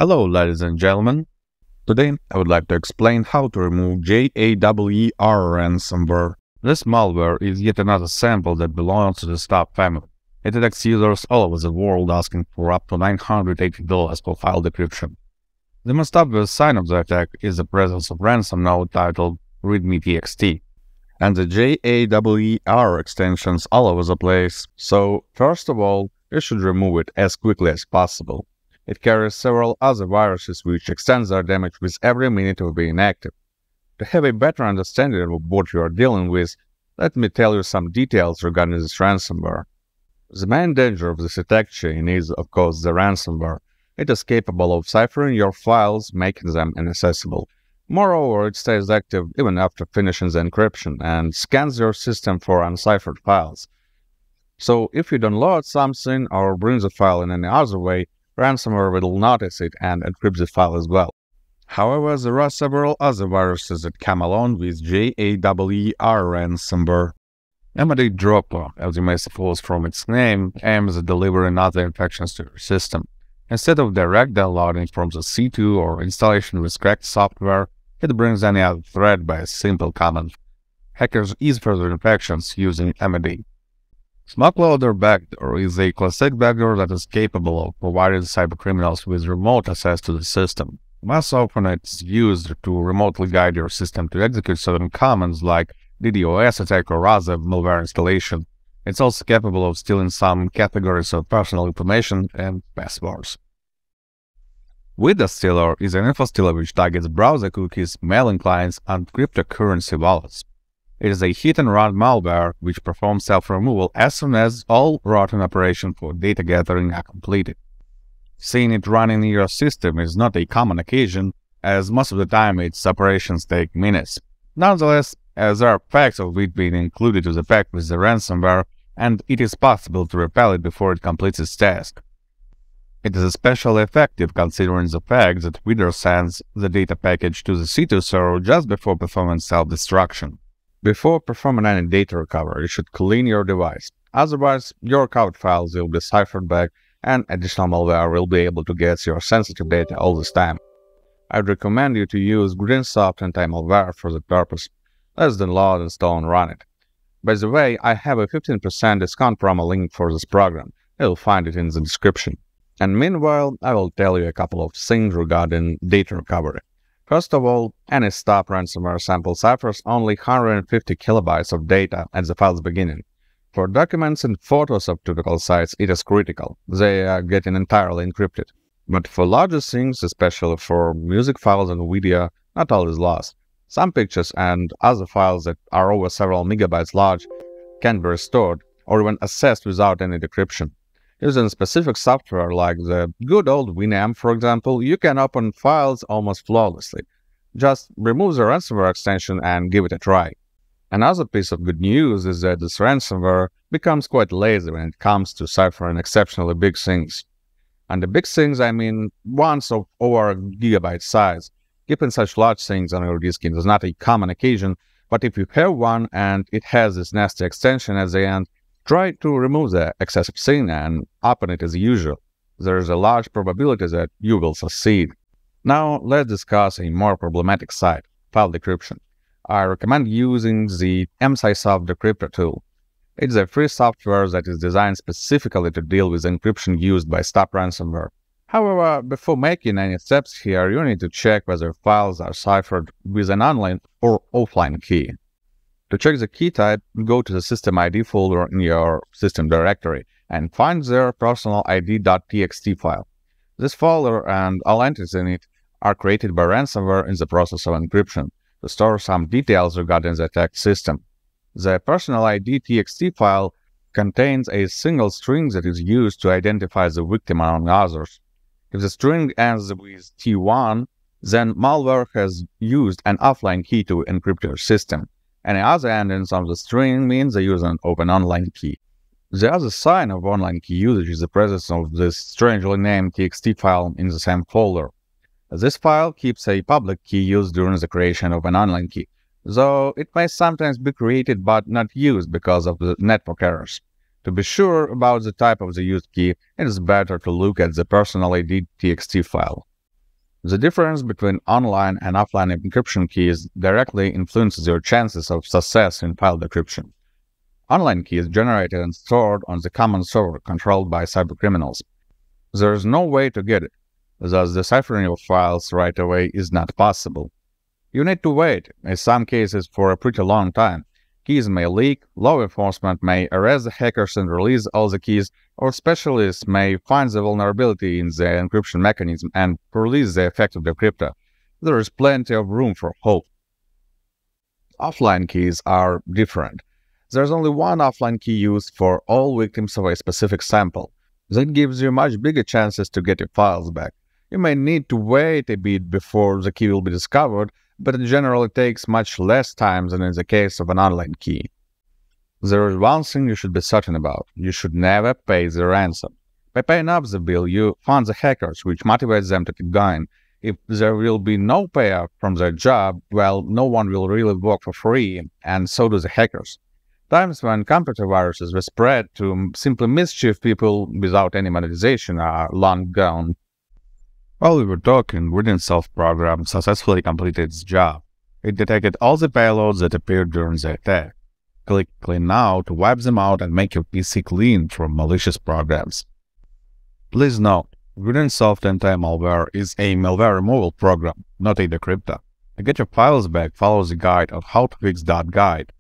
Hello, ladies and gentlemen. Today, I would like to explain how to remove Jawr ransomware. This malware is yet another sample that belongs to the Stop family. It attacks users all over the world, asking for up to $980 for file decryption. The most obvious sign of the attack is the presence of ransom node titled readme.txt, and the Jawr extensions all over the place. So, first of all, you should remove it as quickly as possible. It carries several other viruses which extend their damage with every minute of being active. To have a better understanding of what you are dealing with, let me tell you some details regarding this ransomware. The main danger of this attack chain is, of course, the ransomware. It is capable of ciphering your files, making them inaccessible. Moreover, it stays active even after finishing the encryption and scans your system for unciphered files. So, if you download something or bring the file in any other way, ransomware will notice it and encrypt the file as well. However, there are several other viruses that come along with Jawr ransomware. Anti-Malware dropper, as you may suppose from its name, aims at delivering other infections to your system. Instead of direct downloading from the C2 or installation with cracked software, it brings any other threat by a simple command. Hackers ease further infections using Anti-Malware. Smoke-loader backdoor is a classic backdoor that is capable of providing cybercriminals with remote access to the system. Most often it's used to remotely guide your system to execute certain commands like DDoS attack or other malware installation. It's also capable of stealing some categories of personal information and passwords. Window Stealer is an info stealer which targets browser cookies, mailing clients, and cryptocurrency wallets. It is a hit-and-run malware which performs self-removal as soon as all routine operations for data gathering are completed. Seeing it running in your system is not a common occasion, as most of the time its operations take minutes. Nonetheless, as there are facts of it being included to the pack with the ransomware, and it is possible to repel it before it completes its task. It is especially effective considering the fact that Reader sends the data package to the C2 server just before performing self-destruction. Before performing any data recovery, you should clean your device. Otherwise, your recovered files will be ciphered back and additional malware will be able to get your sensitive data all this time. I'd recommend you to use GridinSoft Anti-Malware for the purpose. Let's download, install, and run it. By the way, I have a 15% discount promo link for this program. You'll find it in the description. And meanwhile, I will tell you a couple of things regarding data recovery. First of all, any Stop ransomware sample ciphers only 150 kilobytes of data at the file's beginning. For documents and photos of typical sites, it is critical. They are getting entirely encrypted. But for larger things, especially for music files and video, not all is lost. Some pictures and other files that are over several megabytes large can be restored or even accessed without any decryption. Using specific software like the good old Winamp, for example, you can open files almost flawlessly. Just remove the ransomware extension and give it a try. Another piece of good news is that this ransomware becomes quite lazy when it comes to ciphering exceptionally big things. And the big things, I mean ones of over a gigabyte size. Keeping such large things on your disk is not a common occasion, but if you have one and it has this nasty extension at the end, try to remove the excessive thing and open it as usual. There is a large probability that you will succeed. Now let's discuss a more problematic side, file decryption. I recommend using the Anti-Malware Decryptor tool. It's a free software that is designed specifically to deal with encryption used by Stop ransomware. However, before making any steps here, you need to check whether files are ciphered with an online or offline key. To check the key type, go to the System ID folder in your system directory and find their personal ID.txt file. This folder and all entries in it are created by ransomware in the process of encryption to store some details regarding the attacked system. The personal ID.txt file contains a single string that is used to identify the victim among others. If the string ends with T1, then malware has used an offline key to encrypt your system. Any other endings of the string means the user of an online key. The other sign of online key usage is the presence of this strangely named txt file in the same folder. This file keeps a public key used during the creation of an online key, though it may sometimes be created but not used because of the network errors. To be sure about the type of the used key, it is better to look at the personal ID.txt file. The difference between online and offline encryption keys directly influences your chances of success in file decryption. Online key is generated and stored on the common server controlled by cybercriminals. There is no way to get it, thus deciphering your files right away is not possible. You need to wait, in some cases for a pretty long time. Keys may leak, law enforcement may arrest the hackers and release all the keys, or specialists may find the vulnerability in the encryption mechanism and release the effective decryptor. There is plenty of room for hope. Offline keys are different. There's only one offline key used for all victims of a specific sample. That gives you much bigger chances to get your files back. You may need to wait a bit before the key will be discovered, but it generally takes much less time than in the case of an online key. There is one thing you should be certain about. You should never pay the ransom. By paying up the bill, you fund the hackers, which motivates them to keep going. If there will be no payout from their job, well, no one will really work for free, and so do the hackers. Times when computer viruses were spread to simply mischief people without any monetization are long gone. While we were talking, GridinSoft program successfully completed its job. It detected all the payloads that appeared during the attack. Click Clean Now to wipe them out and make your PC clean from malicious programs. Please note, GridinSoft Anti-Malware is a malware removal program, not a decryptor. To get your files back, follow the guide on how to fix that guide.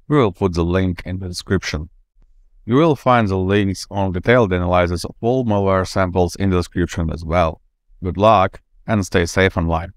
We will put the link in the description. You will find the links on detailed analysis of all malware samples in the description as well. Good luck and stay safe online.